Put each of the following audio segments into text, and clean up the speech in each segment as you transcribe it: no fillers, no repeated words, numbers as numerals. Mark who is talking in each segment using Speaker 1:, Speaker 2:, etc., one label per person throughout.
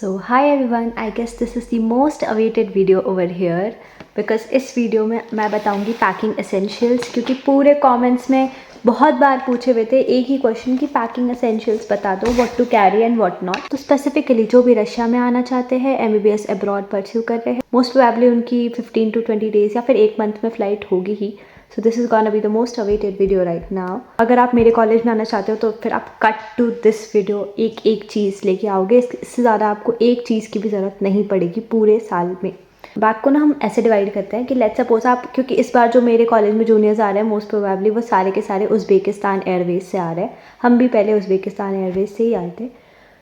Speaker 1: So hi everyone, I guess this is the most awaited video over here because इस video में मैं बताऊंगी packing essentials, क्योंकि पूरे कमेंट्स में बहुत बार पूछे हुए थे एक ही क्वेश्चन कि पैकिंग एसेंशियल्स बता दो, what to carry and what not. तो स्पेसिफिकली जो भी रशिया में आना चाहते हैं, MBBS अब्रॉड परस्यू कर रहे हैं, मोस्ट प्रोबेबली उनकी 15 to 20 डेज या फिर एक मंथ में फ़्लाइट होगी ही। So this is gonna be the most awaited video right now. अगर आप मेरे कॉलेज में आना चाहते हो तो फिर आप कट टू दिस वीडियो एक एक चीज़ लेके आओगे। इससे ज़्यादा आपको एक चीज़ की भी ज़रूरत नहीं पड़ेगी पूरे साल में। बैग को ना हम ऐसे डिवाइड करते हैं कि लेट्स सपोज आप, क्योंकि इस बार जो मेरे कॉलेज में जूनियर्स आ रहे हैं मोस्ट प्रोबेबली वो सारे के सारे उज़्बेकिस्तान एयरवेज से आ रहे हैं। हम भी पहले उज़्बेकिस्तान एयरवेज से ही आए थे।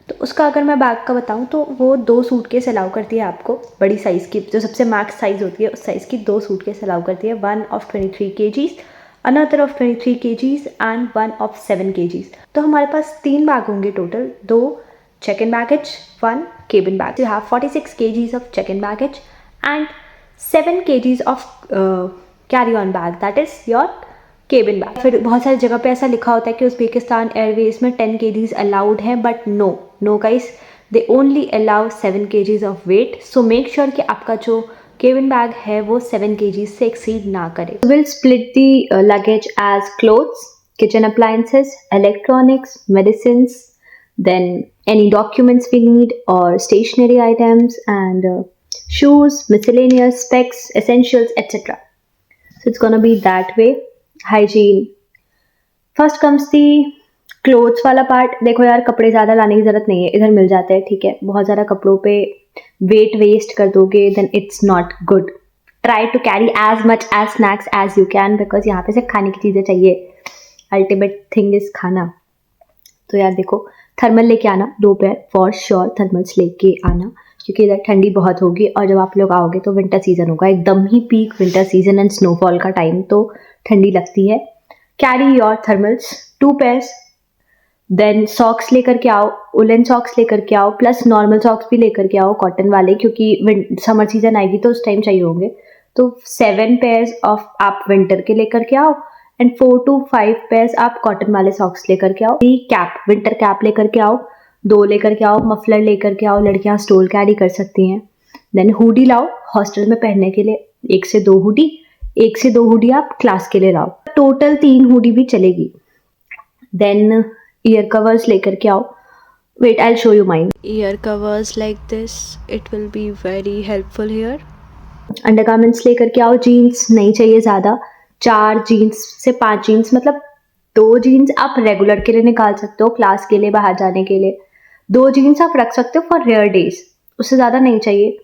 Speaker 1: तो उसका अगर मैं बैग का बताऊं तो वो 2 सूटकेस अलाउ करती है आपको, बड़ी साइज़ की जो सबसे मैक्स साइज़ होती है उस साइज़ की 2 सूटकेस अलाउ करती है। 1 of 23 kgs, another of 23 kgs and 1 of 7 kgs। तो हमारे पास 3 बैग होंगे total, 2 check in baggage, 1 cabin bag. So you have 46 kgs of check in baggage and 7 kgs of carry on bag, that is your cabin bag. फिर बहुत सारी जगह पे ऐसा लिखा होता है कि उज़्बेकिस्तान एयरवेज में 10 kgs अलाउड है, but no guys, they only allow 7 kgs of weight. So make sure कि आपका जो केबिन बैग है वो 7 kgs से एक्सीड ना करे। Will split the luggage as clothes, kitchen appliances, electronics, medicines, then any documents we need or stationery items and shoes, miscellaneous, specs, essentials, etc. So it's gonna be that way. Hygiene. First comes the clothes वाला part. देखो यार, कपड़े ज़्यादा लाने की ज़रूरत नहीं है, इधर मिल जाते हैं, ठीक है। बहुत ज़्यादा कपड़ों पे वेट वेस्ट कर दोगे then it's not good. Try to carry as much as snacks as you can, because यहाँ पे से खाने की चीज़ें चाहिए। अल्टीमेट थिंग इज़ खाना। तो यार देखो, थर्मल लेके आना 2 पेयर, फॉर श्योर थर्मल्स लेके आना, क्योंकि इधर ठंडी बहुत होगी और जब आप लोग आओगे तो विंटर सीजन होगा, एकदम ही peak winter season and snowfall का टाइम, तो ठंडी लगती है। Carry your thermals 2 pairs. Then socks लेकर के आओ, उलन सॉक्स लेकर के आओ, प्लस नॉर्मल सॉक्स भी लेकर के आओ कॉटन वाले, क्योंकि समर सीजन आएगी तो उस टाइम चाहिए होंगे। तो 7 पेयर्स ऑफ आप विंटर के लेकर के आओ एंड 4 to 5 पेयर्स आप कॉटन वाले सॉक्स लेकर के आओ। कैप, विंटर कैप लेकर के आओ, 2 लेकर के आओ, मफलर लेकर के आओ, लड़कियां स्टोल कैरी कर सकती हैं। देन हुडी लाओ हॉस्टल में पहनने के लिए, 1 से 2 हुडी, 1 से 2 हुडी आप क्लास के लिए लाओ, टोटल 3 हुडी भी चलेगी। देन ईयर कवर्स लेकर के आओ। Wait, I will show you mine ear covers like this, it will be very helpful here. Undergarments लेकर के आओ। जीन्स नहीं चाहिए ज़्यादा, 4 जीन्स से 5 जीन्स, मतलब 2 जीन्स आप रेगुलर के लिए निकाल सकते हो, क्लास के लिए, बाहर जाने के लिए। 2 जीन्स आप रख सकते हो फॉर रेयर डेज, उससे ज़्यादा नहीं चाहिए।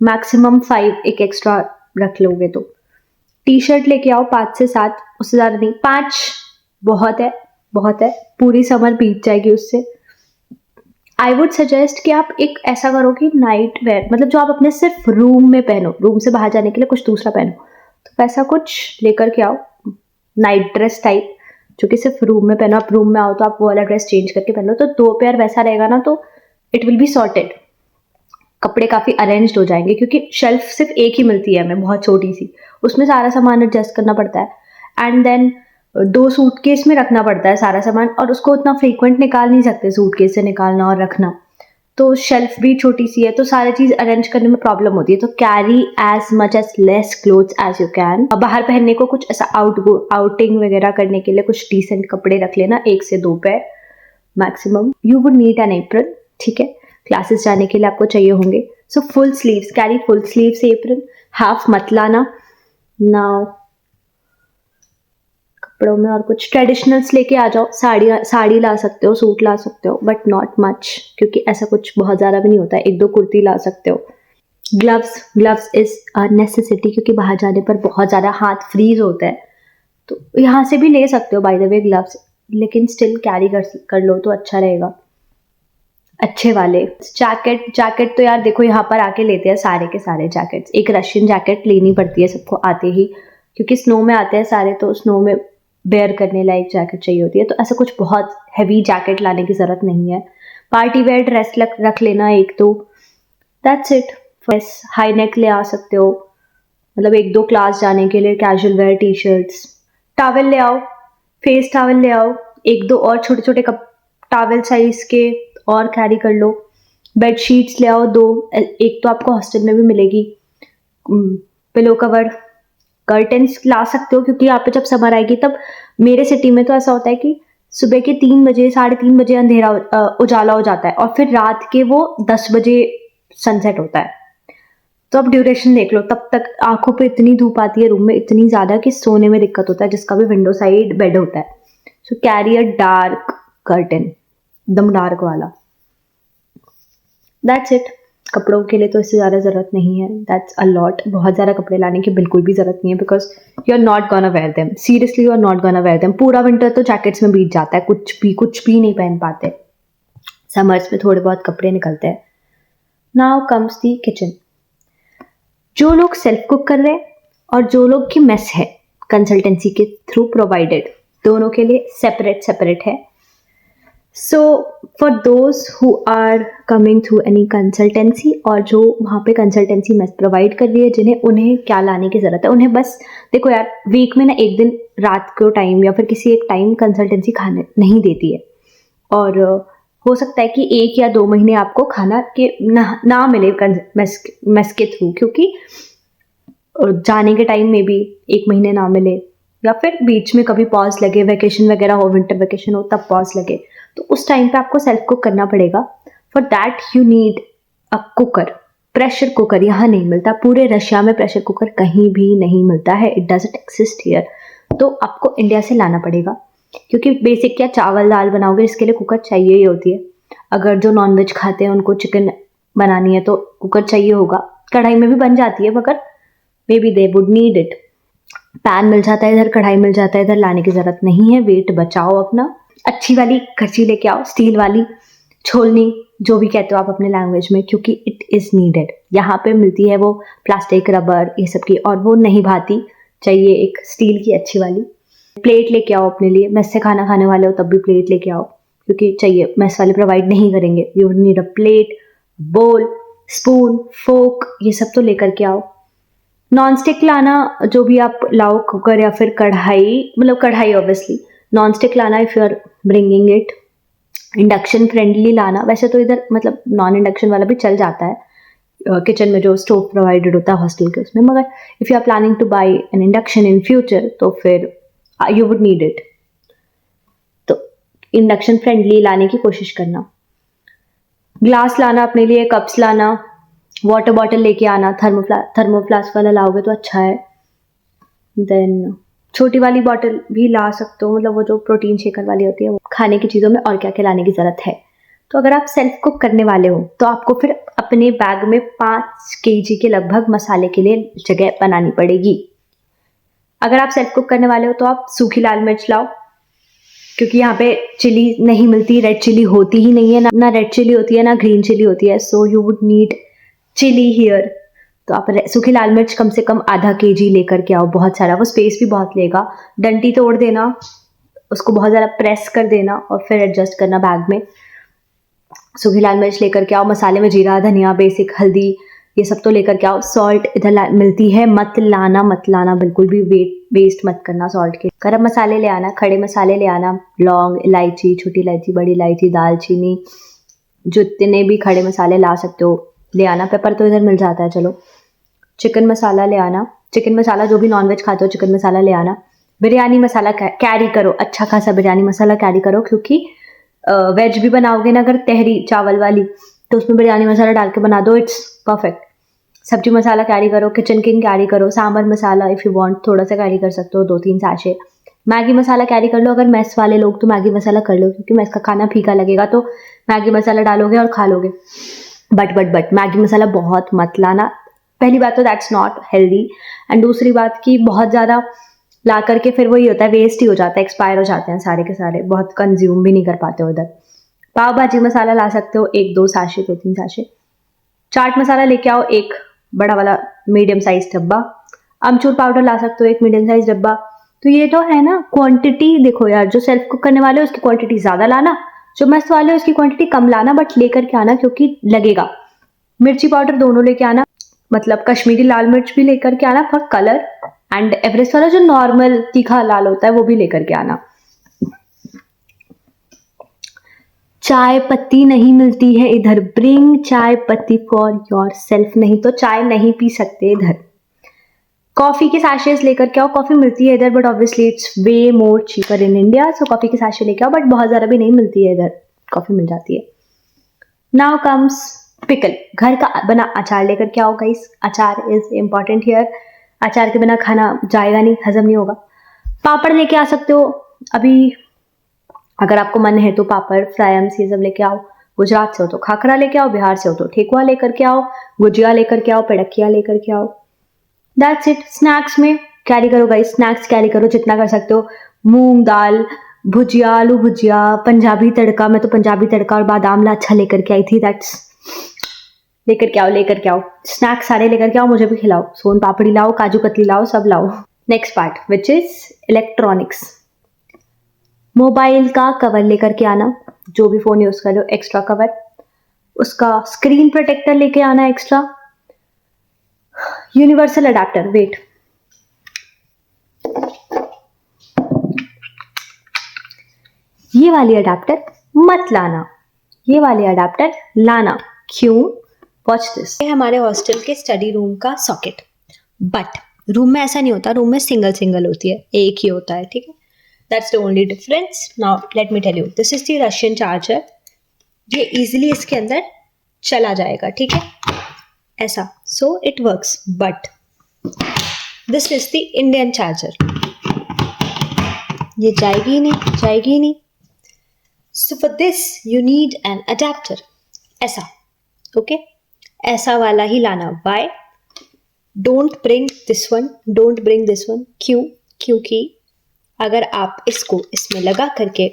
Speaker 1: मैक्सिमम 5 एक एक्स्ट्रा रख लोगे तो। टी शर्ट लेके आओ 5 से 7, उससे ज़्यादा नहीं। 5 बहुत है, बहुत है, पूरी समर बीत जाएगी उससे। आई वुड सजेस्ट कि आप एक ऐसा करो कि नाइट वेयर, मतलब जो आप अपने सिर्फ रूम में पहनो, रूम से बाहर जाने के लिए कुछ दूसरा पहनो, तो वैसा कुछ लेकर के आओ, नाइट ड्रेस टाइप, जो कि सिर्फ रूम में पहनो। आप रूम में आओ तो आप वो वाला ड्रेस चेंज करके पहन लो, तो 2 पेयर वैसा रहेगा ना, तो इट विल बी सॉर्टेड। कपड़े काफ़ी अरेंज्ड हो जाएंगे, क्योंकि शेल्फ सिर्फ एक ही मिलती है हमें, बहुत छोटी सी, उसमें सारा सामान एडजस्ट करना पड़ता है। एंड देन 2 सूटकेस में रखना पड़ता है सारा सामान, और उसको उतना फ्रीक्वेंट निकाल नहीं सकते सूटकेस से निकालना और रखना, तो शेल्फ भी छोटी सी है, तो सारी चीज़ अरेंज करने में प्रॉब्लम होती है। तो carry as much as less clothes as you can. बाहर पहनने को कुछ ऐसा आउटिंग वगैरह करने के लिए कुछ डिसेंट कपड़े रख लेना, 1 से 2 pair maximum. You would need an apron, ठीक है, क्लासेस जाने के लिए आपको चाहिए होंगे। So full sleeves, carry full sleeves apron, half मत लाना। नाउ कपड़ों में और कुछ ट्रेडिशनल्स लेके आ जाओ, साड़ी ला सकते हो, सूट ला सकते हो, बट नॉट मच, क्योंकि ऐसा कुछ बहुत ज़्यादा भी नहीं होता है। 1-2 कुर्ती ला सकते हो। ग्लव्स इज़ अ नेसेसिटी, क्योंकि बाहर जाने पर बहुत ज़्यादा हाथ फ्रीज होता है, तो यहाँ से भी ले सकते हो बाय द वे ग्लव्स, लेकिन स्टिल कैरी कर लो तो अच्छा रहेगा, अच्छे वाले। जैकेट तो यार देखो, यहाँ पर आके लेते हैं सारे के सारे जैकेट्स। एक रशियन जैकेट लेनी पड़ती है सबको आते ही, क्योंकि स्नो में आते हैं सारे, तो स्नो में बेयर करने लायक जैकेट चाहिए होती है, तो ऐसा कुछ बहुत हैवी जैकेट लाने की ज़रूरत नहीं है। पार्टी वेयर ड्रेस रख लेना 1-2, दैट्स इट। बस हाई नेक ले आ सकते हो, मतलब 1-2 क्लास जाने के लिए casual wear T shirts. Towel ले आओ, फेस टॉवल ले आओ, 1-2 और छोटे छोटे कप टॉवल साइज के और कैरी कर लो। बेडशीट्स ले आओ 2, एक तो आपको हॉस्टल में भी मिलेगी, पिलो कवर, कर्टन्स ला सकते हो क्योंकि यहाँ पे जब समर आएगी तब मेरे सिटी में तो ऐसा होता है कि सुबह के 3 बजे 3:30 बजे अंधेरा उजाला हो जाता है और फिर रात के वो 10 बजे सनसेट होता है। तो अब ड्यूरेशन देख लो, तब तक आंखों पे इतनी धूप आती है रूम में इतनी ज़्यादा कि सोने में दिक्कत होता है, जिसका भी विंडो साइड बेड होता है। सो कैरी अ डार्क कर्टन, एकदम डार्क वाला। That's it. कपड़ों के लिए तो इससे ज़्यादा ज़रूरत नहीं है। That's a lot. बहुत ज़्यादा कपड़े लाने की बिल्कुल भी ज़रूरत नहीं है because you are not gonna wear them. Seriously you are not gonna wear them. पूरा विंटर तो जैकेट्स में बीत जाता है, कुछ भी नहीं पहन पाते। समर्स में थोड़े बहुत कपड़े निकलते हैं। नाउ कम्स दी किचन। जो लोग सेल्फ कुक कर रहे हैं और जो लोग की मेस है कंसल्टेंसी के थ्रू प्रोवाइडेड, दोनों के लिए सेपरेट है। So for those who are coming through any consultancy और जो वहाँ पे कंसल्टेंसी मेस प्रोवाइड कर रही है, जिन्हें उन्हें क्या लाने की ज़रूरत है, उन्हें बस देखो यार, वीक में ना एक दिन रात को टाइम या फिर किसी एक टाइम कंसल्टेंसी खाने नहीं देती है और हो सकता है कि 1 या 2 महीने आपको खाना के ना मिले मेस के थ्रू, क्योंकि जाने के टाइम में भी 1 महीने ना मिले या फिर बीच में कभी पॉज लगे, वैकेशन वगैरह हो, विंटर वैकेशन हो तब पॉज लगे, तो उस टाइम पे आपको सेल्फ कुक करना पड़ेगा। For that you need a cooker. Pressure cooker यहाँ नहीं मिलता, पूरे रशिया में प्रेशर कुकर कहीं भी नहीं मिलता है। It doesn't exist here. तो आपको इंडिया से लाना पड़ेगा क्योंकि बेसिक क्या चावल दाल बनाओगे इसके लिए कुकर चाहिए ही होती है। अगर जो नॉनवेज खाते हैं उनको चिकन बनानी है तो कुकर चाहिए होगा। कढ़ाई में भी बन जाती है मगर maybe they would need it. Pan मिल जाता है इधर, कढ़ाई मिल जाता है इधर, लाने की जरूरत नहीं है। वेट बचाओ अपना। अच्छी वाली कच्ची लेके आओ, स्टील वाली, छोलनी, जो भी कहते हो आप अपने लैंग्वेज में, क्योंकि इट इज़ नीडेड। यहाँ पे मिलती है वो प्लास्टिक, रबर, ये सब की, और वो नहीं भाती। चाहिए एक स्टील की अच्छी वाली। प्लेट लेके आओ अपने लिए, मेस से खाना खाने वाले हो तब भी प्लेट लेके आओ क्योंकि चाहिए, मेस वाले प्रोवाइड नहीं करेंगे। यू नीड अ प्लेट, बोल, स्पून, फोक, ये सब तो लेकर के आओ। नॉन स्टिक लाना, जो भी आप लाओ, कुकर या फिर कढ़ाई, मतलब कढ़ाई ऑब्वियसली। नॉन स्टिक लाना if you are bringing it. Induction friendly लाना। वैसे तो इधर मतलब नॉन इंडक्शन वाला भी चल जाता है किचन में, जो स्टोव प्रोवाइडेड होता है हॉस्टल के उसमें, मगर if you are planning to buy an induction in future तो फिर यू वुड नीड इट। तो इंडक्शन फ्रेंडली लाने की कोशिश करना। ग्लास लाना अपने लिए, कप्स लाना, वाटर बॉटल लेके आना। थर्मोफ्लास्क वाला लाओगे तो अच्छा है। देन छोटी वाली बॉटल भी ला सकते हो, मतलब वो जो प्रोटीन शेकर वाली होती है वो। खाने की चीज़ों में और क्या क्या लाने की ज़रूरत है। तो अगर आप सेल्फ कुक करने वाले हो तो आपको फिर अपने बैग में 5 kg के लगभग मसाले के लिए जगह बनानी पड़ेगी। अगर आप सेल्फ कुक करने वाले हो तो आप सूखी लाल मिर्च लाओ क्योंकि यहाँ पे चिली नहीं मिलती, रेड चिली होती ही नहीं है, ना रेड चिली होती है ना ग्रीन चिली होती है। So you would need chilli here. तो आप सूखी लाल मिर्च कम से कम आधा kg लेकर के आओ, बहुत सारा, वो स्पेस भी बहुत लेगा। डंडी तोड़ देना, उसको बहुत ज़्यादा प्रेस कर देना और फिर एडजस्ट करना बैग में। सूखी लाल मिर्च लेकर के आओ। मसाले में जीरा, धनिया, बेसिक, हल्दी, ये सब तो लेकर के आओ। सॉल्ट इधर मिलती है, मत लाना बिल्कुल भी, वेस्ट मत करना सॉल्ट के। गरम मसाले ले आना, खड़े मसाले ले आना, लौंग, इलायची, छोटी इलायची, बड़ी इलायची, दालचीनी, जितने भी खड़े मसाले ला सकते हो ले आना। पेपर तो इधर मिल जाता है, चलो। चिकन मसाला ले आना। चिकन मसाला, जो भी नॉनवेज खाते हो चिकन मसाला ले आना। बिरयानी मसाला कैरी करो, अच्छा खासा बिरयानी मसाला कैरी करो क्योंकि वेज भी बनाओगे ना अगर तहरी चावल वाली तो उसमें बिरयानी मसाला डाल के बना दो, इट्स परफेक्ट। सब्जी मसाला कैरी करो, किचन किंग कैरी करो, sambar masala if you want थोड़ा सा कैरी कर सकते हो, 2-3 सैशे। मैगी मसाला कैरी कर लो, अगर मेस वाले लोग तो मैगी मसाला कर लो क्योंकि मेस का खाना फीका लगेगा तो मैगी मसाला डालोगे और खा लोगे। बट मैगी मसाला बहुत मत लाना। पहली बात तो दैट्स नॉट हेल्दी, एंड दूसरी बात कि बहुत ज़्यादा ला करके फिर वही होता है, वेस्ट ही हो जाता है, एक्सपायर हो जाते हैं सारे के सारे, बहुत कंज्यूम भी नहीं कर पाते हो। इधर पाव भाजी मसाला ला सकते हो 1-2 सैशे, 2-3 सैशे। चाट मसाला लेके आओ, एक बड़ा वाला मीडियम साइज डब्बा। अमचूर पाउडर ला सकते हो, एक मीडियम साइज डब्बा। तो ये जो है ना, क्वांटिटी देखो यार, जो सेल्फ कुक करने वाले हो उसकी क्वांटिटी ज़्यादा लाना, जो मेस वाले हो उसकी क्वांटिटी कम लाना, बट लेकर के आना क्योंकि लगेगा। मिर्ची पाउडर दोनों लेके आना, मतलब कश्मीरी लाल मिर्च भी लेकर के आना फॉर कलर, एंड एवरेस्ट वाला जो नॉर्मल तीखा लाल होता है वो भी लेकर के आना। चाय पत्ती नहीं मिलती है इधर, ब्रिंग चाय पत्ती फॉर योर सेल्फ, नहीं तो चाय नहीं पी सकते इधर। कॉफी के सैशेज लेकर के आओ, कॉफी मिलती है इधर but obviously it's way more cheaper in India, so coffee के सैशे लेके आओ, बट बहुत ज़्यादा भी नहीं मिलती है इधर, कॉफी मिल जाती है। नाउ कम्स पिकल, घर का बना अचार लेकर के आओ गाइस, अचार इज इम्पॉर्टेंट हियर, अचार के बिना खाना जाएगा नहीं, हजम नहीं होगा। पापड़ लेके आ सकते हो, अभी अगर आपको मन है तो पापड़ फ्रायम्स ये सब लेके आओ। गुजरात से हो तो खाखरा लेके आओ, बिहार से हो तो ठेकुआ लेकर के आओ, गुजिया लेकर के आओ, पेड़किया लेकर के आओ। That's it. स्नैक्स में कैरी करो गाइस, स्नैक्स कैरी करो जितना कर सकते हो। मूंग दाल भुजिया, आलू भुजिया, पंजाबी तड़का, मैं तो पंजाबी तड़का और बादाम ला अच्छा लेकर के आई थी, दैट्स लेकर के आओ, लेकर के आओ। स्नैक्स सारे लेकर के आओ, मुझे भी खिलाओ, सोन पापड़ी लाओ, काजू कतली लाओ, सब लाओ। Next part which is electronics. Mobile का कवर लेकर के आना, जो भी फोन यूज कर रहे हो एक्स्ट्रा कवर, उसका स्क्रीन प्रोटेक्टर लेके आना एक्स्ट्रा, यूनिवर्सल अडेप्टर, वेट ये वाली अडेप्टर मत लाना, ये वाली अडेप्टर लाना, क्यों? वॉच दिस, ये हमारे हॉस्टल के स्टडी रूम का सॉकेट, बट रूम में ऐसा नहीं होता, रूम में सिंगल सिंगल होती है, एक ही होता है, ठीक है, that's the only difference. Now let me tell you, this is the Russian charger, ये इजीली इसके अंदर चला जाएगा, ठीक है, ऐसा, so it works, but this is the Indian charger, ये जाएगी ही नहीं, जाएगी ही नहीं। So for this you need an adapter, ऐसा, okay, ऐसा वाला ही लाना। Why? Don't bring this one, don't bring this one, क्यों? क्योंकि अगर आप इसको इसमें लगा करके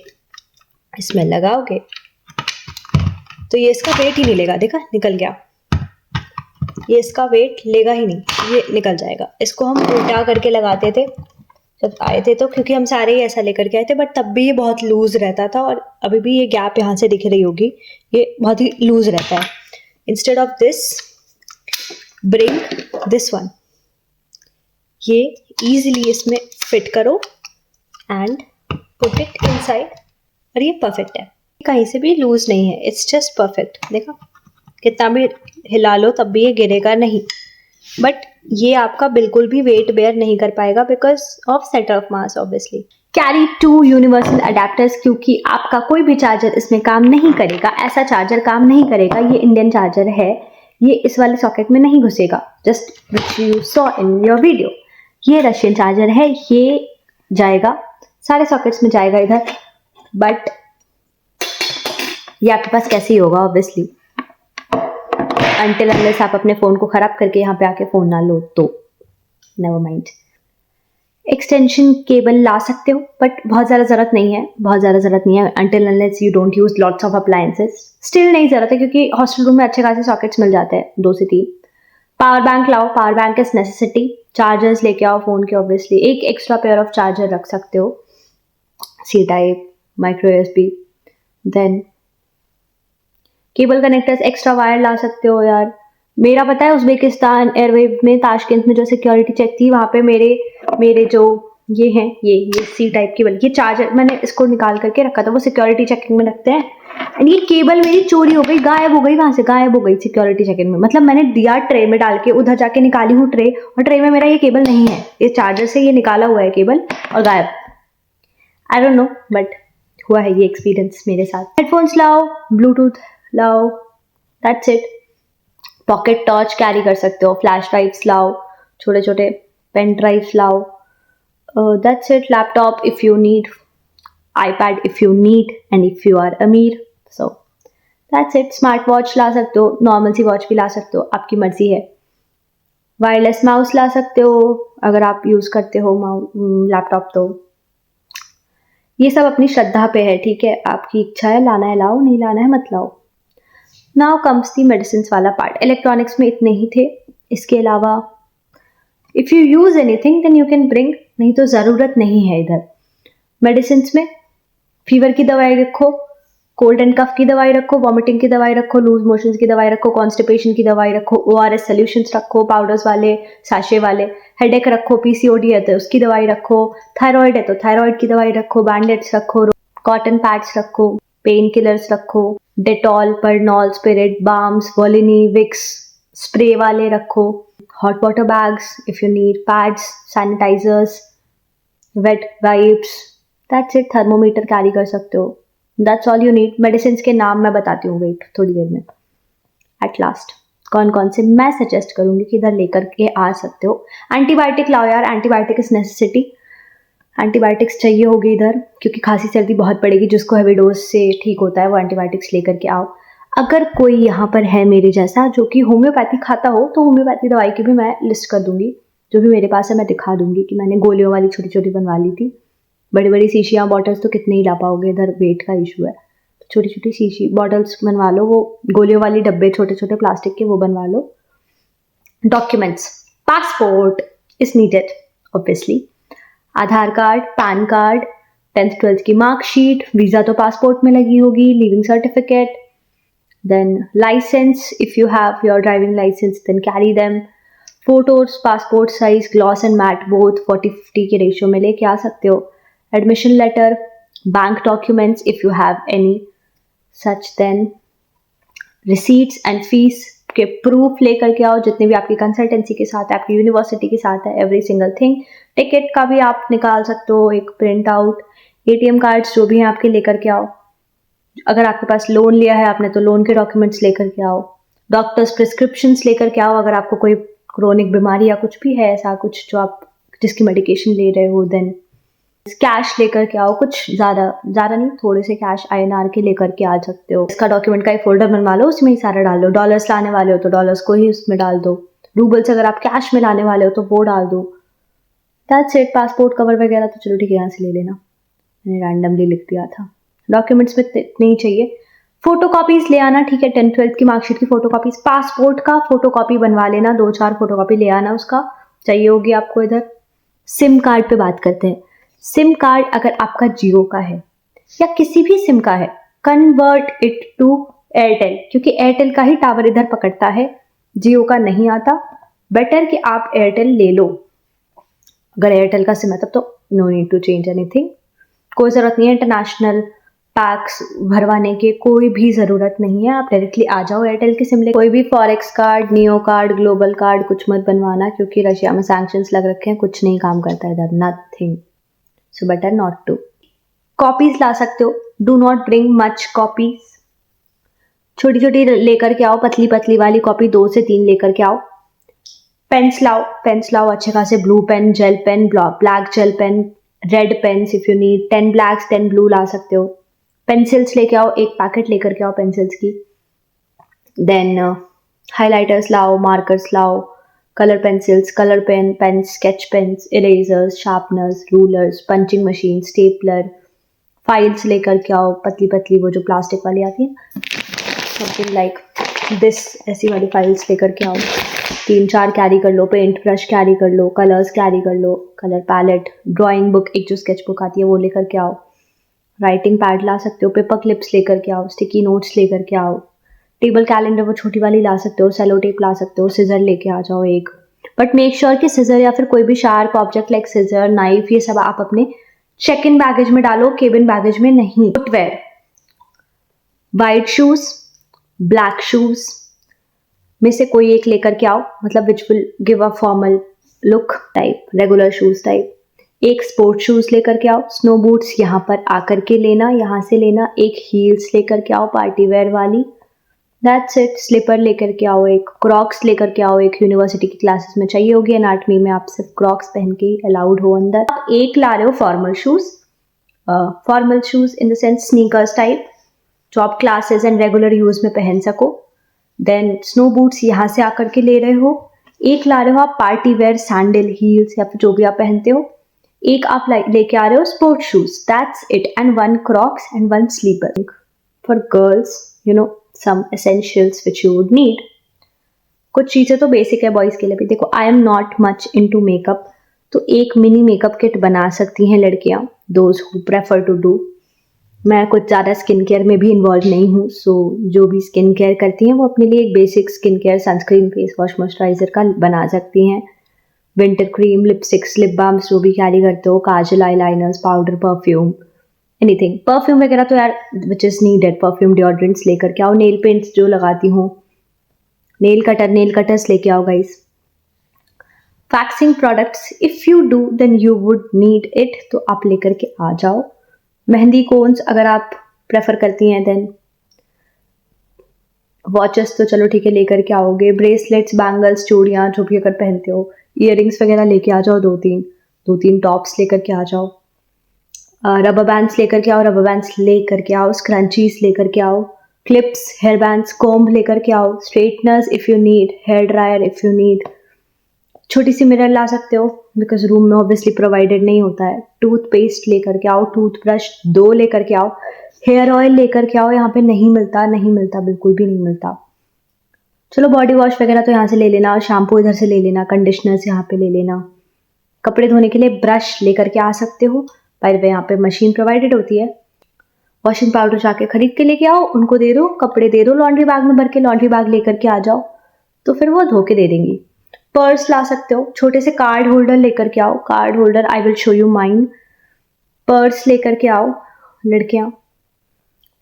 Speaker 1: इसमें लगाओगे तो ये इसका वेट ही नहीं लेगा, देखा निकल गया, ये इसका वेट लेगा ही नहीं, ये निकल जाएगा। इसको हम उल्टा करके लगाते थे जब आए थे तो, क्योंकि हम सारे ही ऐसा लेकर के आए थे, बट तब भी ये बहुत लूज रहता था, और अभी भी ये गैप यहाँ से दिख रही होगी, ये बहुत ही लूज रहता है। Instead of this bring this one, ये इजीली इसमें फिट करो एंड पुट इट इनसाइड, और ये परफेक्ट है, कहीं से भी लूज नहीं है, इट्स जस्ट परफेक्ट। देखा, कितना भी हिला लो तब भी ये गिरेगा नहीं, बट ये आपका बिल्कुल भी वेट बेयर नहीं कर पाएगा because of centre of mass obviously. Carry 2 universal adapters, क्योंकि आपका कोई भी चार्जर इसमें काम नहीं करेगा, ऐसा चार्जर काम नहीं करेगा, ये इंडियन चार्जर है, ये इस वाले सॉकेट में नहीं घुसेगा, just which you saw in your video. ये रशियन चार्जर है, ये जाएगा सारे सॉकेट्स में जाएगा इधर, बट ये आपके पास कैसे ही होगा ऑब्वियसली, अनटिल अनलेस आप अपने फ़ोन को ख़राब करके यहाँ पे आके फ़ोन ना लो तो नेवर माइंड। एक्सटेंशन केबल ला सकते हो बट बहुत ज़्यादा ज़रूरत नहीं है, बहुत ज़्यादा ज़रूरत नहीं है, until unless you don't use lots of appliances, still नहीं ज़रूरत है क्योंकि हॉस्टल रूम में अच्छे खासे सॉकेट्स मिल जाते हैं 2 से 3। पावर बैंक लाओ, power bank is necessity, chargers लेके आओ फ़ोन के ऑब्वियसली, एक एक्स्ट्रा पेयर ऑफ चार्जर रख सकते हो, C type, micro USB, then cable connectors, extra wire ला सकते हो यार। मेरा पता है उज़्बेकिस्तान एयरवेव में ताशकंद में जो सिक्योरिटी चेक थी वहाँ पे मेरे जो ये हैं ये सी टाइप केबल, ये चार्जर मैंने इसको निकाल करके रखा था, वो सिक्योरिटी चेकिंग में रखते हैं, एंड ये केबल मेरी चोरी हो गई, गायब हो गई, वहाँ से गायब हो गई सिक्योरिटी चेकिंग में, मतलब मैंने दिया ट्रे में डाल के, उधर जाके निकाली हूँ ट्रे, और ट्रे में मेरा ये केबल नहीं है, इस चार्जर से ये निकाला हुआ है केबल और गायब। आई डोंट नो बट हुआ है ये एक्सपीरियंस मेरे साथ। हेडफोन्स लाओ, ब्लूटूथ लाओ, that's it. Pocket torch carry कर सकते हो, फ्लैश ड्राइव्स लाओ, छोटे छोटे पेन ड्राइव्स लाओ, that's it. Laptop if you need, iPad if you need, and if you are अमीर, so that's it. Smart watch ला सकते हो, नॉर्मल सी वॉच भी ला सकते हो, आपकी मर्जी है। वायरलेस माउस ला सकते हो अगर आप यूज़ करते हो लैपटॉप, तो ये सब अपनी श्रद्धा पे है, ठीक है, आपकी इच्छा है, लाना है लाओ, नहीं लाना है मत लाओ। नाउ कम्स दी मेडिसिन वाला पार्ट। इलेक्ट्रॉनिक्स में इतने ही थे, इसके अलावा if you use anything then you can bring, नहीं तो ज़रूरत नहीं है इधर। मेडिसिन में फीवर की दवाई रखो, कोल्ड एंड कफ की दवाई रखो, वॉमिटिंग की दवाई रखो, लूज मोशंस की दवाई रखो, कॉन्स्टिपेशन की दवाई रखो, ORS सोल्यूशंस रखो, पाउडर्स वाले, साशे वाले, हेडेक रखो, PCOD है तो उसकी दवाई रखो, थायराइड है तो थायराइड की दवाई रखो, बैंडेड्स रखो, कॉटन पैड्स रखो, पेन किलर्स रखो, Dettol, Burnol, spirit, balms, Volini, Vicks, spray वाले रखो, hot water bags if you need, pads, sanitizers, wet wipes, that's it. Thermometer carry कर सकते हो, that's all you need. Medicine के नाम मैं बताती हूँ, वेट थोड़ी देर में। एट लास्ट कौन कौन से मैं सजेस्ट करूंगी कि इधर लेकर के आ सकते हो। एंटीबायोटिक लाओ यार, एंटीबायोटिक इज नेसेसिटी। एंटीबायोटिक्स चाहिए होगी इधर, क्योंकि खांसी सर्दी बहुत पड़ेगी। जिसको हैवी डोज से ठीक होता है वो एंटीबायोटिक्स लेकर के आओ। अगर कोई यहाँ पर है मेरे जैसा जो कि होम्योपैथी खाता हो, तो होम्योपैथी दवाई की भी मैं लिस्ट कर दूंगी। जो भी मेरे पास है मैं दिखा दूंगी कि मैंने गोलियों वाली छोटी छोटी बनवा ली थी। बड़ी बड़ी शीशियाँ बॉटल्स तो कितने ही ला पाओगे, इधर वेट का इशू है। छोटी छोटी शीशी बॉटल्स बनवा लो, वो गोलियों वाली डब्बे छोटे छोटे प्लास्टिक के वो बनवा लो। Documents, passport is needed obviously, Aadhaar card, PAN card, 10th 12th की मार्कशीट, वीजा तो पासपोर्ट में लगी होगी, living certificate, then license if you have your driving license then carry them, photos passport size gloss and matte both 40-50 के ratio में लेके आ सकते हो, admission letter, bank documents if you have any such, then receipts and fees के proof लेकर के आओ, जितने भी आपकी कंसल्टेंसी के साथ है, आपकी यूनिवर्सिटी के साथ है, एवरी सिंगल थिंग। टिकट का भी आप निकाल सकते हो एक प्रिंट आउट, एटीएम कार्ड्स जो भी हैं आपके लेकर के आओ। अगर आपके पास लोन लिया है आपने तो लोन के डॉक्यूमेंट्स लेकर के आओ। डॉक्टर्स प्रिस्क्रिप्शंस लेकर के आओ, अगर आपको कोई क्रोनिक बीमारी या कुछ भी है ऐसा कुछ जो आप जिसकी मेडिकेशन ले रहे हो। देन कैश लेकर के आओ, कुछ ज़्यादा नहीं, थोड़े से कैश INR के लेकर के आ सकते हो। इसका डॉक्यूमेंट का एक फोल्डर बनवा लो, उसमें ही सारा डाल दो। डॉलर्स लाने वाले हो तो डॉलर्स को ही उसमें डाल दो, रूबल्स अगर आप कैश में लाने वाले हो तो वो डाल दो। That's it. पासपोर्ट कवर वगैरह तो चलो ठीक है यहाँ से ले लेना, मैंने रैंडमली लिख दिया था। डॉक्यूमेंट्स में इतने ही चाहिए। फोटो कॉपीज ले आना, ठीक है, 10th 12th की मार्कशीट की फोटो कॉपीज, पासपोर्ट का फोटो कॉपी बनवा लेना, 2-4 फोटो कॉपी ले आना, उसका चाहिए होगी आपको। इधर सिम कार्ड पे बात करते हैं। सिम कार्ड अगर आपका जियो का है या किसी भी सिम का है, कन्वर्ट इट टू एयरटेल, क्योंकि एयरटेल का ही टावर इधर पकड़ता है, जियो का नहीं आता। बेटर कि आप एयरटेल ले लो। अगर एयरटेल का सिम है तब तो no need to change anything, कोई ज़रूरत नहीं है इंटरनेशनल पैक्स भरवाने की, कोई भी ज़रूरत नहीं है। आप डायरेक्टली आ जाओ एयरटेल की सिम ले। कोई भी forex card, neo card, global card कुछ मत बनवाना, क्योंकि रशिया में सैंक्शंस लग रखे हैं, कुछ नहीं काम करता इधर, nothing, so better not to. Copies ला सकते हो, do not bring much copies, छोटी छोटी लेकर के आओ, पतली पतली वाली कॉपी 2 से 3 लेकर के आओ। पेन्स लाओ अच्छे खासे, blue pen, gel pen, black gel pen, red pens if you need, 10 blacks 10 blue ला सकते हो। पेंसिल्स लेके आओ, एक पैकेट लेकर के आओ पेंसिल्स की। देन हाइलाइटर्स लाओ, मार्कर्स लाओ, colour pencils, colour pen, sketch pens, erasers, sharpeners, rulers, punching machine, stapler, files लेकर के आओ, पतली पतली वो जो प्लास्टिक वाली आती है, समथिंग लाइक दिस, ऐसी वाली फाइल्स लेकर के आओ। 3-4 कैरी कर लो, पेंट ब्रश कैरी कर लो, कलर्स कैरी कर लो, कलर पैलेट, ड्राइंग बुक, एक जो स्केच बुक आती है वो लेकर के आओ। राइटिंग पैड ला सकते हो, पेपर क्लिप्स लेकर के आओ, स्टिकी नोट्स लेकर के आओ, टेबल कैलेंडर वो छोटी वाली ला सकते हो, सेलो टेप ला सकते हो, सिजर लेके आ जाओ एक। बट मेक श्योर कि सिजर या फिर कोई भी sharp object like scissor, knife, ये सब आप अपने चेक इन बैगेज में डालो, केबिन बैगेज में नहीं। Footwear, white shoes, black shoes में से कोई एक लेकर के आओ, मतलब which will give a formal look type, regular shoes type. एक स्पोर्ट शूज लेकर के आओ, स्नो बूट्स यहाँ पर आकर के लेना, यहाँ से लेना, एक हील्स लेकर के आओ पार्टी वेयर वाली, दैट्स इट। स्लीपर लेकर के आओ, एक क्रॉक्स लेकर के आओ, एक यूनिवर्सिटी की क्लासेस में चाहिए होगी, एनाटमी में आप सिर्फ क्रॉक्स पहन के ही अलाउड हो अंदर। आप एक ला रहे हो formal shoes in the sense sneakers type, जो आप क्लासेस एंड रेगुलर यूज में पहन सको। देन स्नो बूट्स यहाँ से आकर के ले रहे हो। एक ला रहे हो आप पार्टी वेयर सैंडल, हील्स या फिर जो भी आप पहनते हो। एक आप लेके आ रहे हो sport shoes, that's it, and 1 crocs and 1 slipper. For girls you know some essentials which you would need. कुछ चीज़ें तो बेसिक है बॉयज़ के लिए भी। देखो, I am not much into makeup, तो एक मिनी मेकअप किट बना सकती हैं लड़कियां, those who prefer to do. मैं कुछ ज़्यादा स्किन केयर में भी इन्वॉल्व नहीं हूँ, सो जो भी स्किन केयर करती हैं वो अपने लिए एक basic skin care sunscreen, face wash, moisturiser का बना सकती हैं। Winter cream, lipsticks, lip balms जो भी कैरी करते हो, kajal, eyeliners, powder, perfume, anything. Perfume वगैरह तो यार which is needed, perfume deodorants लेकर के आओ। नेल पेंट्स जो लगाती हूँ, नेल कटर्स लेके आओ guys. Waxing products if you do then you would need it, तो आप लेकर के आ जाओ। मेहंदी कोन्स अगर आप प्रेफर करती हैं देन। वॉचेस तो चलो ठीक है लेकर के आओगे। ब्रेसलेट्स, बैंगल्स, चूड़ियाँ जो भी अगर पहनते हो, ईयरिंग्स वगैरह लेके आ जाओ। दो तीन टॉप्स लेकर के आ जाओ। रबर बैंड्स लेकर के आओ, रबर बैंड्स लेकर के आओ। स्क्रंचीज लेकर के आओ। क्लिप्स, हेयर बैंड्स, कॉम्ब लेकर के आओ। Straighteners if you need, hair dryer if you need. छोटी सी मिरर ला सकते हो बिकॉज रूम में ऑब्वियसली प्रोवाइडेड नहीं होता है। टूथपेस्ट लेकर के आओ। टूथब्रश 2 लेकर के आओ। हेयर ऑयल लेकर के आओ, यहाँ पे नहीं मिलता, बिल्कुल भी नहीं मिलता। चलो बॉडी वॉश वगैरह तो यहाँ से ले लेना, शैम्पू इधर से ले लेना, कंडीशनर्स यहाँ पे ले लेना। कपड़े धोने के लिए ब्रश लेकर के आ सकते हो, बाय द वे यहाँ पे मशीन प्रोवाइडेड होती है। वॉशिंग पाउडर जाके खरीद के लेके आओ, उनको दे दो, कपड़े दे दो लॉन्ड्री बैग में भर के, लॉन्ड्री बैग लेकर के आ जाओ तो फिर वो धो के दे देंगी। पर्स ला सकते हो, छोटे से कार्ड होल्डर लेकर के आओ। Card holder I will show you mine. Purse लेकर के आओ लड़कियां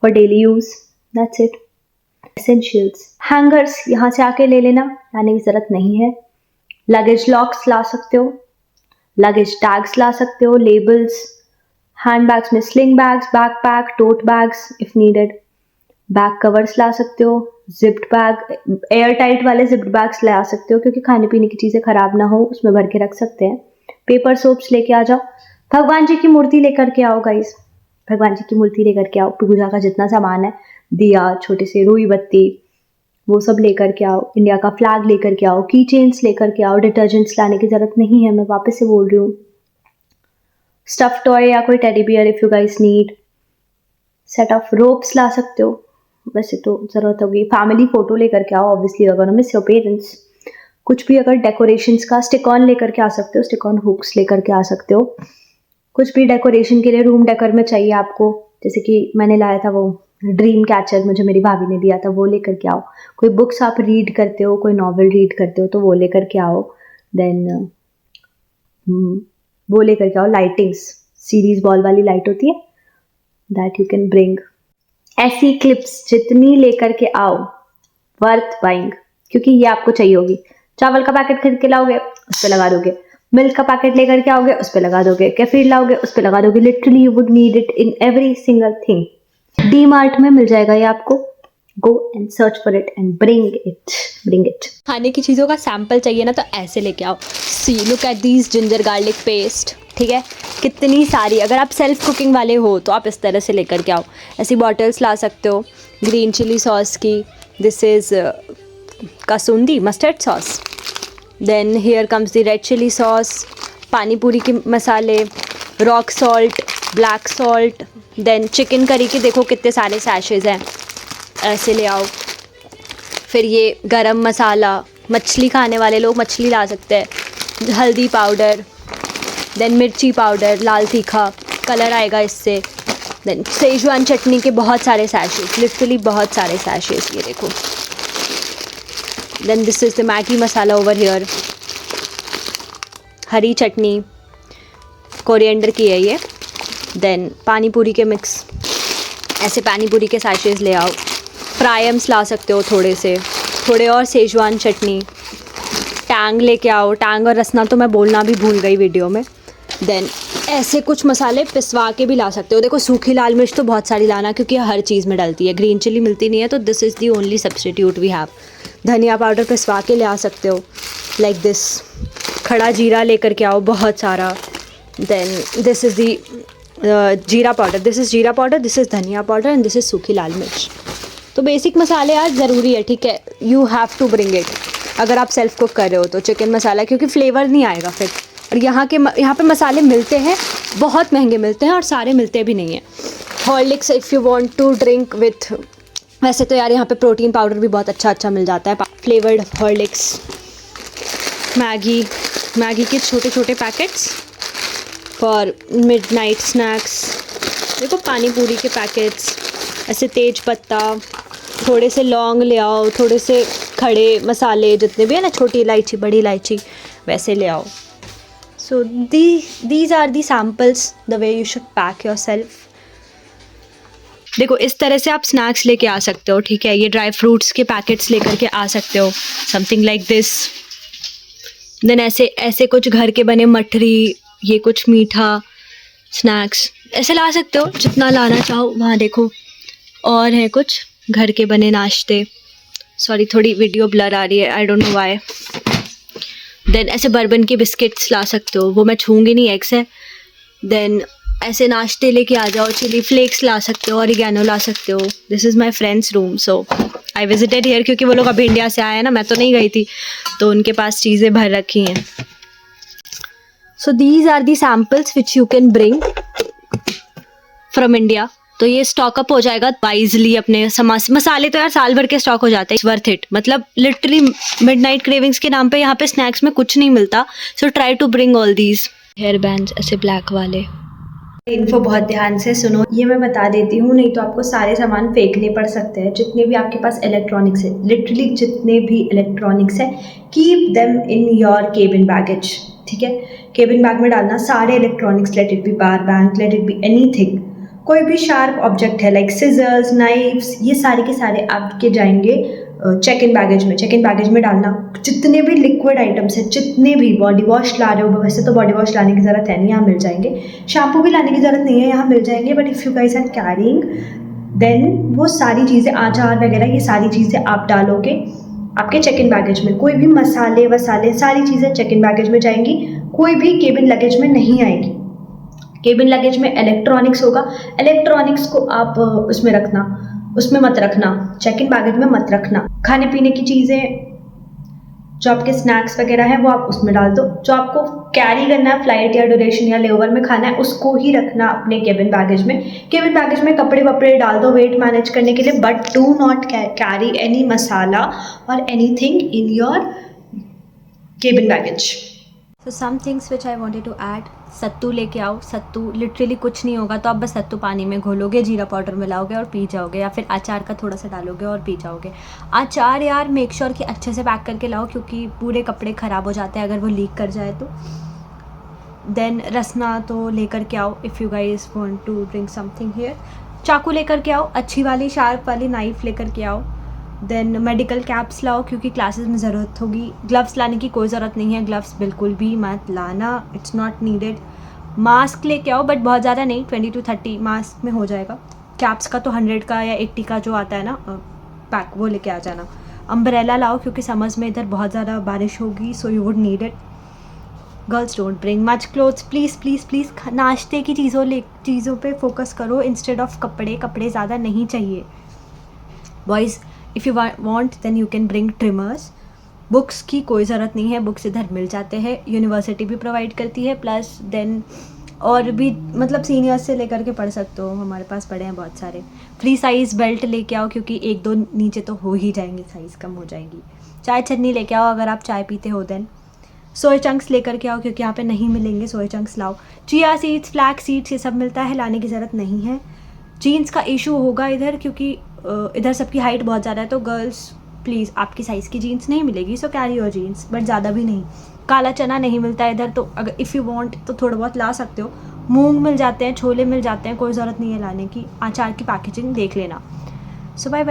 Speaker 1: for daily use, that's it. Essentials, hangers यहाँ से आके ले लेना, लाने की जरूरत नहीं है। लगेज लॉक्स ला सकते हो, लगेज टैग्स ला सकते हो, लेबल्स, हैंड बैग्स में sling bags, backpack, tote bags if needed. Bag covers ला सकते हो, जिप्ड बैग, एयर टाइट वाले जिप्ड बैग्स ला सकते हो क्योंकि खाने पीने की चीज़ें खराब ना हो, उसमें भर के रख सकते हैं। पेपर सोप्स लेके आ जाओ। भगवान जी की मूर्ति लेकर के आओ गाइस, भगवान जी की मूर्ति लेकर के आओ। पूजा का जितना सामान है, दिया, छोटे से रुई बत्ती, वो सब लेकर के आओ। इंडिया का फ्लैग लेकर के आओ। की चेन्स लेकर के आओ। डिटर्जेंट्स लाने की जरूरत नहीं है, मैं वापस से बोल रही हूँ। स्टफ टॉय या कोई teddy bear if you guys need. Set of ropes ला सकते हो, वैसे तो ज़रूरत होगी। फैमिली फ़ोटो लेकर के आओ, ऑब्वियसली अगर मिस योर पेरेंट्स। कुछ भी अगर डेकोरेशंस का, स्टिक ऑन लेकर के आ सकते हो, स्टिक ऑन हुक्स लेकर के आ सकते हो। कुछ भी डेकोरेशन के लिए रूम डेकोर में चाहिए आपको, जैसे कि मैंने लाया था वो ड्रीम कैचर, मुझे मेरी भाभी ने दिया था, वो लेकर के आओ। कोई बुक्स आप रीड करते हो, कोई नॉवल रीड करते हो तो वो लेकर के आओ। देन वो लेकर के आओ। लाइटिंग्स, सीरीज बॉल वाली लाइट होती है, दैट यू कैन ब्रिंग। ऐसी क्लिप्स जितनी लेकर के आओ, वर्थ बाइंग, क्योंकि ये आपको चाहिए होगी। चावल का पैकेट खरीद के लाओगे, उस पर लगा दोगे। मिल्क का पैकेट लेकर के आओगे, उस पर लगा दोगे। केफीर लाओगे, उस पर लगा दोगे। Literally you would need it in every single thing. D mart में मिल जाएगा ये आपको। Go and search for it and bring it. खाने की चीज़ों का सैंपल चाहिए ना तो ऐसे लेके आओ। See look at these ginger garlic paste, ठीक है, कितनी सारी। अगर आप सेल्फ कुकिंग वाले हो तो आप इस तरह से लेकर के आओ। ऐसी बॉटल्स ला सकते हो। ग्रीन चिली सॉस की, this is kasundi mustard sauce. Then here comes the red chilli sauce, pani puri के मसाले, rock salt, black salt. Then chicken curry के देखो कितने सारे सैशेज़ हैं, ऐसे ले आओ। फिर ये गरम मसाला, मछली खाने वाले लोग मछली ला सकते हैं। हल्दी पाउडर, देन मिर्ची पाउडर, लाल तीखा, कलर आएगा इससे। देन सेजवान चटनी के बहुत सारे सैशेज़, लिटरली बहुत सारे सैशेज़, ये देखो। Then this is the Maggi masala over here. हरी चटनी, कोरिएंडर की है ये। देन पानी पूरी के मिक्स, ऐसे पानी पूरी के सैशेज़ ले आओ। फ्रायम्स ला सकते हो थोड़े से, थोड़े और सेजवान चटनी। टैंग लेके आओ, टैंग और रसना तो मैं बोलना भी भूल गई वीडियो में। देन ऐसे कुछ मसाले पिसवा के भी ला सकते हो। देखो सूखी लाल मिर्च तो बहुत सारी लाना क्योंकि हर चीज़ में डलती है। ग्रीन चिली मिलती नहीं है तो this is the only substitute we have. धनिया पाउडर पिसवा के ले आ सकते हो, लाइक दिस। खड़ा जीरा लेकर के आओ बहुत सारा। देन दिस इज़ दी जीरा पाउडर, दिस इज़ जीरा पाउडर, दिस इज़ धनिया पाउडर एंड दिस इज़ सूखी लाल मिर्च। तो बेसिक मसाले यार ज़रूरी है, ठीक है, you have to bring it. अगर आप सेल्फ कुक कर रहे हो तो चिकन मसाला, क्योंकि फ्लेवर नहीं आएगा फिर। और यहाँ पे मसाले मिलते हैं, बहुत महंगे मिलते हैं और सारे मिलते भी नहीं हैं। Horlicks if you want to drink with, वैसे तो यार यहाँ पे प्रोटीन पाउडर भी बहुत अच्छा मिल जाता है। फ्लेवर्ड हॉर्लिक्स, मैगी के छोटे छोटे पैकेट्स फॉर मिडनाइट स्नैक्स। देखो पानी पूरी के पैकेट्स, ऐसे तेज पत्ता, थोड़े से लौंग ले आओ, थोड़े से खड़े मसाले जितने भी है ना, छोटी इलायची, बड़ी इलायची, वैसे ले आओ। So these are the samples the way you should pack yourself. देखो इस तरह से आप स्नैक्स लेके आ सकते हो, ठीक है। ये ड्राई फ्रूट्स के पैकेट्स लेकर के आ सकते हो, समथिंग लाइक दिस। देन ऐसे ऐसे कुछ घर के बने मठरी, ये कुछ मीठा स्नैक्स ऐसे ला सकते हो, जितना लाना चाहो। वहाँ देखो और है कुछ घर के बने नाश्ते। सॉरी थोड़ी वीडियो ब्लर आ रही है, I don't know why. Then ऐसे बर्बन के बिस्किट्स ला सकते हो, वो मैं छूँगी नहीं, एग्स है। देन ऐसे नाश्ते लेके आ जाओ, चिली फ्लेक्स ला सकते हो, ऑरिगेनो ला सकते हो। This is my friends room, so I visited here, क्योंकि वो लोग अभी इंडिया से आए हैं ना, मैं तो नहीं गई थी, तो उनके पास चीज़ें भर रखी हैं। So these are the samples which you can bring from India. तो ये स्टॉक अप हो जाएगा वाइजली अपने मसाले तो यार साल भर के स्टॉक हो जाते हैं, वर्थ इट। मतलब लिटरली मिडनाइट क्रेविंग्स के नाम पे यहाँ पे स्नैक्स में कुछ नहीं मिलता। So try to bring all these. Hair bands ऐसे ब्लैक वाले। इन्फो बहुत ध्यान से सुनो, ये मैं बता देती हूँ, नहीं तो आपको सारे सामान फेंकने पड़ सकते हैं। जितने भी आपके पास इलेक्ट्रॉनिक्स है, लिटरली जितने भी इलेक्ट्रॉनिक्स है, keep them in your cabin baggage, ठीक है। केबिन बैग में डालना सारे electronics, let it be power bank, let it be anything. कोई भी शार्प ऑब्जेक्ट है लाइक सिजर्स, नाइफ्स, ये सारे के सारे आपके जाएंगे चेक इन बैगेज में। चेक इन बैगेज में डालना जितने भी लिक्विड आइटम्स हैं, जितने भी बॉडी वॉश ला रहे हो, वैसे तो बॉडी वॉश लाने की ज़रूरत है नहीं, यहाँ मिल जाएंगे। शैम्पू भी लाने की ज़रूरत नहीं है, यहाँ मिल जाएंगे। But if you guys are carrying, then वो सारी चीज़ें, आचार वगैरह, ये सारी चीज़ें आप डालोगे आपके चेक इन बैगेज में। कोई भी मसाले वसाले सारी चीज़ें चेक इन बैगेज में जाएंगी, कोई भी केबिन लगेज में नहीं आएगी। केबिन लगेज में इलेक्ट्रॉनिक्स होगा, इलेक्ट्रॉनिक्स को आप उसमें रखना, उसमें मत रखना, चेक इन बैगेज में मत रखना। खाने पीने की चीज़ें जो आपके स्नैक्स वगैरह हैं वो आप उसमें डाल दो। जो आपको कैरी करना है फ्लाइट या ड्यूरेशन या लेओवर में खाना है, उसको ही रखना अपने केबिन बैगेज में। केबिन बैगेज में कपड़े वपड़े डाल दो वेट मैनेज करने के लिए, but do not carry any masala और anything in your cabin baggage. So some things which I wanted to add, सत्तू लेके आओ। सत्तू लिटरली कुछ नहीं होगा, तो आप बस सत्तू पानी में घोलोगे, जीरा पाउडर मिलाओगे और पी जाओगे, या फिर अचार का थोड़ा सा डालोगे और पी जाओगे। अचार यार मेक श्योर कि अच्छे से पैक करके लाओ, क्योंकि पूरे कपड़े ख़राब हो जाते हैं अगर वो लीक कर जाए तो। देन रसना तो लेकर के आओ, if you guys want to drink something here. चाकू लेकर के आओ, अच्छी वाली शार्प वाली नाइफ लेकर के आओ। देन मेडिकल कैप्स लाओ, क्योंकि क्लासेस में ज़रूरत होगी। ग्लव्स लाने की कोई ज़रूरत नहीं है, ग्लव्स बिल्कुल भी मत लाना, इट्स नॉट नीडेड। मास्क लेके आओ, बट बहुत ज़्यादा नहीं, 20 to 30 मास्क में हो जाएगा। कैप्स का तो 100 का या 80 का जो आता है ना पैक, वो लेके आ जाना। अम्ब्रेला लाओ, क्योंकि समर्स में इधर बहुत ज़्यादा बारिश होगी, सो you would need it. Girls don't bring much clothes, please please please. नाश्ते की चीज़ों पे फोकस करो इंस्टेड ऑफ कपड़े ज़्यादा नहीं चाहिए। Boys if you want then you can bring trimmers. Books की कोई ज़रूरत नहीं है, बुक्स इधर मिल जाते हैं, यूनिवर्सिटी भी प्रोवाइड करती है। प्लस देन और भी मतलब सीनियर्स से लेकर के पढ़ सकते हो, हमारे पास पढ़े हैं बहुत सारे। फ्री साइज़ बेल्ट लेके आओ, क्योंकि एक दो नीचे तो हो ही जाएंगी, साइज़ कम हो जाएगी। चाय चटनी लेके आओ अगर आप चाय पीते हो। देन सोया चंक्स लेकर के आओ, क्योंकि यहाँ पे नहीं मिलेंगे, सोया चंक्स लाओ। चिया सीड्स, फ्लैक्स सीड्स, ये सब मिलता है, लाने की ज़रूरत नहीं है। जीन्स का इशू होगा इधर, क्योंकि इधर सबकी हाइट बहुत ज़्यादा है, तो गर्ल्स प्लीज़ आपकी साइज़ की जीन्स नहीं मिलेगी, सो कैरी योर जीन्स, बट ज़्यादा भी नहीं। काला चना नहीं मिलता है इधर, तो अगर इफ़ यू वांट तो थोड़ा बहुत ला सकते हो। मूंग मिल जाते हैं, छोले मिल जाते हैं, कोई ज़रूरत नहीं है लाने की। अचार की पैकेजिंग देख लेना। सो बाय बाय।